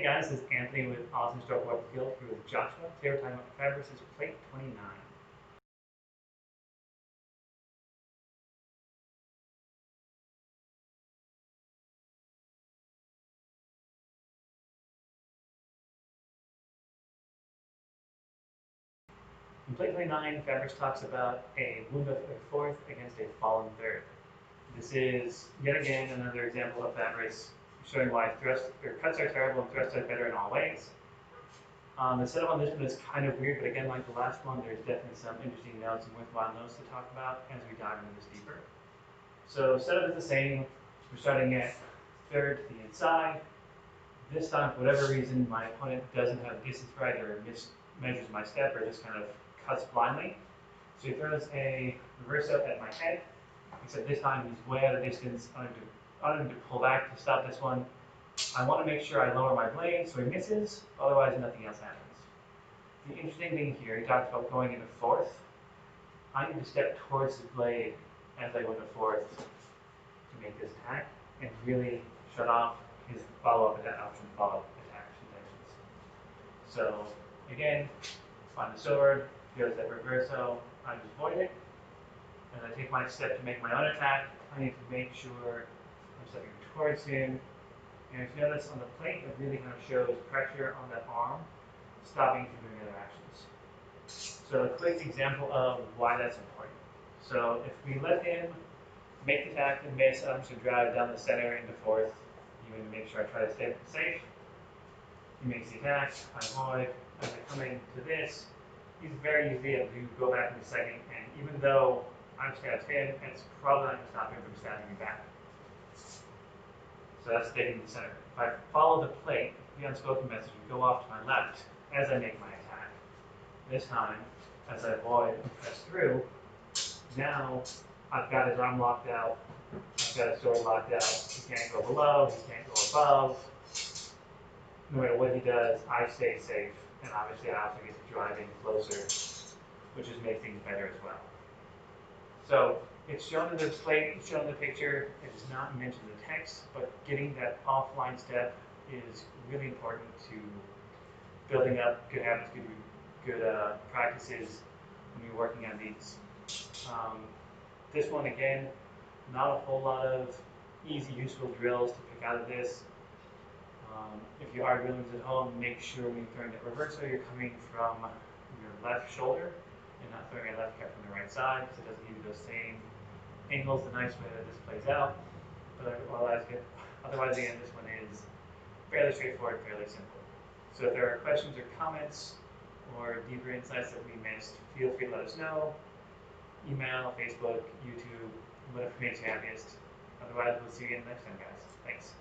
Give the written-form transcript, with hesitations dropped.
Hey guys, this is Anthony with Awesome Stroke Web Field here with Joshua. Today we're talking about Fabris Plate 29. In Plate 29, Fabris talks about a wound of a fourth against a fallen third. This is yet again another example of Fabris showing why cuts are terrible and thrusts are better in all ways. The setup on this one is kind of weird, but again, like the last one, there's definitely some interesting notes and worthwhile notes to talk about as we dive into this deeper. So setup is the same. We're starting at third to the inside. This time, for whatever reason, my opponent doesn't have distance right or mismeasures my step or just kind of cuts blindly. So he throws a reverso at my head, except this time he's way out of distance. I need to pull back to stop this one. I want to make sure I lower my blade so he misses, otherwise nothing else happens. The interesting thing here, he talks about going into fourth. I need to step towards the blade as I go into fourth to make this attack and really shut off his follow-up attacks intentions. So again, find the sword, goes that reverso, I just avoid it, and I take my step to make my own attack. I need to make sure I'm stepping towards him. And if you notice on the plate, it really kind of shows pressure on that arm, stopping from doing other actions. So a quick example of why that's important. So if we let him make the attack and miss, I'm just going to drive down the center into fourth, even to make sure I try to stay safe. He makes the attack, I avoid. As I come into this, he's very easy able to go back in a second, and even though I'm stabbed him, it's probably not going to stop him from stabbing me back. So that's staying in the center. If I follow the plate, the unspoken message would go off to my left as I make my attack. This time, as I avoid and press through, now I've got his arm locked out, I've got his sword locked out, he can't go below, he can't go above. No matter what he does, I stay safe, and obviously I also get to drive in closer, which just makes things better as well. So it's shown in the plate, it's shown in the picture, it does not mention the text, but getting that offline step is really important to building up good habits, good practices when you're working on these. This one, again, not a whole lot of easy, useful drills to pick out of this. If you are drilling at home, make sure when you're throwing that reverso, you're coming from your left shoulder and not throwing your left cap from the right side, because it doesn't give you those same angles the nice way that this plays out. But otherwise, again, this one is fairly straightforward, fairly simple. So if there are questions or comments or deeper insights that we missed, feel free to let us know. Email, Facebook, YouTube, whatever makes you happiest. Otherwise, we'll see you again next time, guys. Thanks.